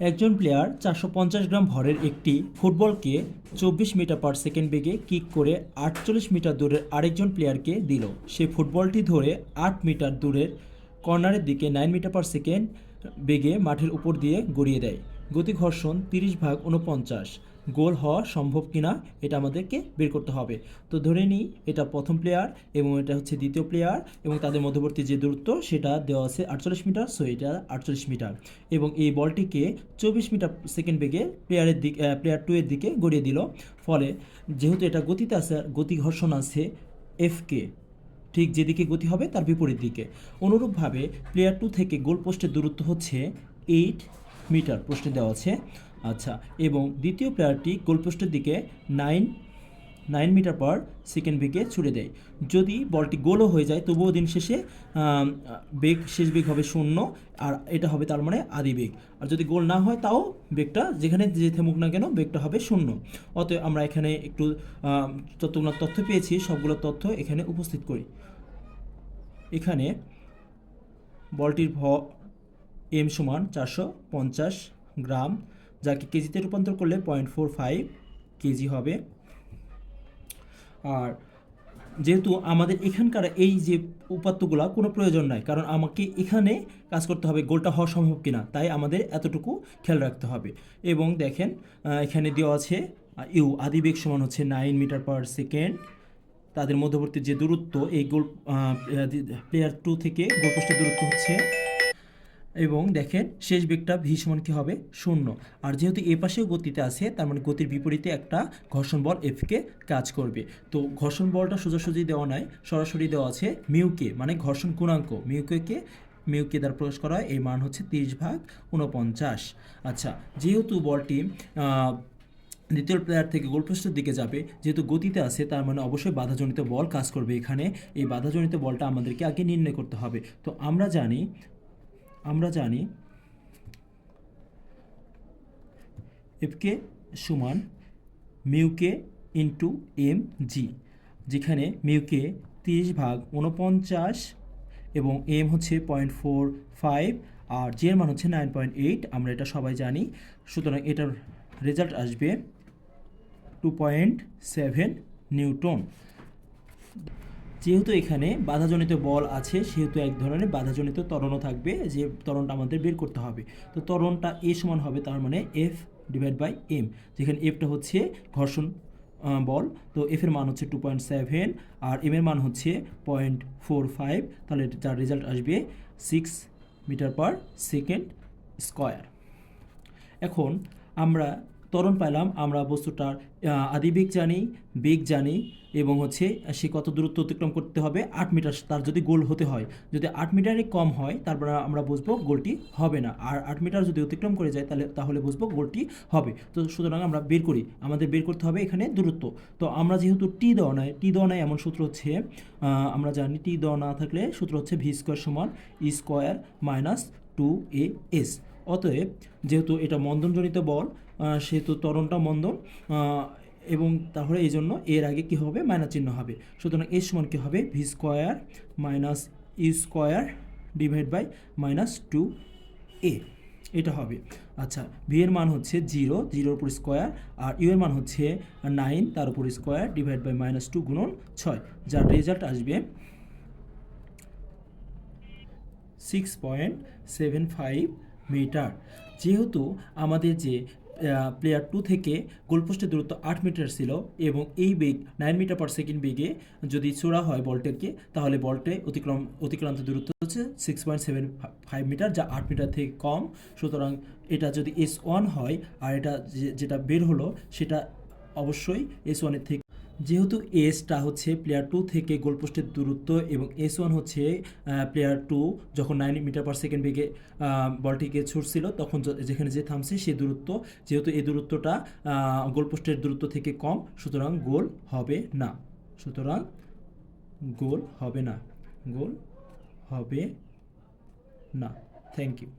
একজন প্লেয়ার 450 গ্রাম ভরের একটি ফুটবলকে 24 মিটার পার সেকেন্ড বেগে কিক করে 48 মিটার দূরের আরেকজন প্লেয়ারকে দিল। সে ফুটবলটি ধরে 8 মিটার দূরের কর্নারের দিকে 9 মিটার পার সেকেন্ড বেগে মাঠের উপর দিয়ে গড়িয়ে দেয়। গতি ঘর্ষণ 30/49। গোল হওয়া সম্ভব কিনা এটা আমাদেরকে বের করতে হবে। তো ধরে নিই এটা প্রথম প্লেয়ার এবং এটা হচ্ছে দ্বিতীয় প্লেয়ার এবং তাদের মধ্যবর্তী যে দূরত্ব সেটা দেওয়া আছে 48 মিটার, সো এটা 48 মিটার এবং এই বলটিকে 24 মিটার সেকেন্ড বেগে প্লেয়ার 2 এর দিকে গড়িয়ে দিল। ফলে যেহেতু এটা গতিতে আছে, গতি ঘর্ষণ আছে এফকে, ঠিক যেদিকে গতি হবে তার বিপরীত দিকে। অনুরূপভাবে প্লেয়ার 2 থেকে গোল পোস্টের দূরত্ব হচ্ছে 8 মিটার, পোস্টে দেওয়া আছে। আচ্ছা, এবং দ্বিতীয় প্লেয়ারটি গোলপোস্টের দিকে 9 মিটার পার সেকেন্ড বেগে ছুড়ে দেয়। যদি বলটি গোলও হয়ে যায় তবুও দিন শেষে শেষ বেগ হবে 0, আর এটা হবে তার মানে আদি বেগ। আর যদি গোল না হয় তাও বেগটা যেখানে যে থাকুক না কেন বেগটা হবে 0। অতএব আমরা এখানে একটু যতগুলো তথ্য পেয়েছি সবগুলো তথ্য এখানে উপস্থিত করি। এখানে বলটির এম সমান 450 গ্রাম, যাকে কেজিতে রূপান্তর করলে 0.45 কেজি হবে। আর যেহেতু আমাদের এখানকার এই যে উপাত্তগুলো কোনো প্রয়োজন নাই, কারণ আমাকে এখানে কাজ করতে হবে গোলটা হওয়া সম্ভব কিনা, তাই আমাদের এতটুকু খেয়াল রাখতে হবে। এবং দেখেন এখানে দেওয়া আছে ইউ আদিবেগ সমান হচ্ছে 9 মিটার পার সেকেন্ড। তাদের মধ্যবর্তী যে দূরত্ব এই প্লেয়ার 2 থেকে গোলপোস্টের দূরত্ব হচ্ছে, এবং দেখেন শেষ বেগটা ভি সমান কী হবে 0। আর যেহেতু এ পাশেও গতিতে আছে তার মানে গতির বিপরীতে একটা ঘর্ষণ বল এফকে কাজ করবে। তো ঘর্ষণ বলটা সোজাসুজি দেওয়া নাই, সরাসরি দেওয়া আছে মিউকে, মানে ঘর্ষণ গুণাঙ্ক মিউকে দ্বারা প্রকাশ করা হয়। এই মান হচ্ছে 30/49। আচ্ছা, যেহেতু বলটি দ্বিতীয় প্লেয়ার থেকে গোলপোস্টের দিকে যাবে, যেহেতু গতিতে আছে তার মানে অবশ্যই বাধাজনিত বল কাজ করবে এখানে। এই বাধাজনিত বলটা আমাদেরকে আগে নির্ণয় করতে হবে। তো আমরা জানি এফকে সমান মিউকে ইন্টু এম জি, যেখানে মিউকে 30/49 এবং এম হচ্ছে 0.45 আর জি এর মান হচ্ছে 9.8। আমরা এটা সবাই জানি, সুতরাং এটার রেজাল্ট আসবে 2.7 নিউটন। যেহেতু এখানে বাধাজনিত বল আছে সেহেতু এক ধরনের বাধাজনিত ত্বরণও থাকবে, যে ত্বরণটা আমাদের বের করতে হবে। তো ত্বরণটা এ সমান হবে তার মানে এফ ডিভাইড বাই এম, যেখানে এফটা হচ্ছে ঘর্ষণ বল, তো এফ এর মান হচ্ছে 2.7 আর এম এর মান হচ্ছে 0.45, তাহলে যার রেজাল্ট আসবে 6 মিটার পার সেকেন্ড স্কোয়ার। এখন আমরা ত্বরণ পাইলাম, আমরা বস্তুটার আদিবেগ জানি, বেগ জানি, এবং হচ্ছে সে কত দূরত্ব অতিক্রম করতে হবে 8 মিটার। তার যদি গোল হতে হয়, যদি 8 মিটারে কম হয় তারপর আমরা বুঝবো গোলটি হবে না, আর 8 মিটার যদি অতিক্রম করে যায় তাহলে বুঝবো গোলটি হবে। তো সুতরাং আমরা বের করি, আমাদের বের করতে হবে এখানে দূরত্ব। তো আমরা যেহেতু টি দেওয়া নাই এমন সূত্র হচ্ছে, আমরা জানি টি দেওয়া না থাকলে সূত্র হচ্ছে ভি স্কোয়ার সমান ই স্কোয়ার মাইনাস 2as। অতএব যেহেতু এটা মন্দনজনিত বল সেহেতু ত্বরণটা মন্দন, এবং তাহলে এই জন্য এর আগে কী হবে মাইনাস চিহ্ন হবে। সুতরাং এর সমান কী হবে v square minus u square divide by minus 2a, এটা হবে। আচ্ছা, ভি এর মান হচ্ছে 0 উপর স্কোয়ার, আর ইউ এর মান হচ্ছে 9 তার উপর স্কোয়ার ডিভাইড বাই মাইনাস 2 গুণন 6, যার রেজাল্ট আসবে 6.75 মিটার। যেহেতু আমাদের যে প্লেয়ার 2 থেকে গোলপোস্টের দূরত্ব 8 মিটার ছিল এবং এই বেগ 9 মিটার পার সেকেন্ড বেগে যদি ছোড়া হয় বলটাকে, তাহলে বলটে অতিক্রান্ত দূরত্ব হচ্ছে 6.75 মিটার, যা 8 মিটার থেকে কম। সুতরাং এটা যদি S1 হয় আর এটা যেটা বের হলো সেটা অবশ্যই S1 এর থেকে, যেহেতু এসটা হচ্ছে প্লেয়ার 2 থেকে গোলপোস্টের দূরত্ব এবং S1 হচ্ছে প্লেয়ার 2 যখন 9 মিটার পার সেকেন্ড বেগে বলটিকে ছুটছিল তখন যেখানে যে থামছে সেই দূরত্ব, যেহেতু এই দূরত্বটা গোলপোস্টের দূরত্ব থেকে কম, সুতরাং গোল হবে না। গোল হবে না। Thank you.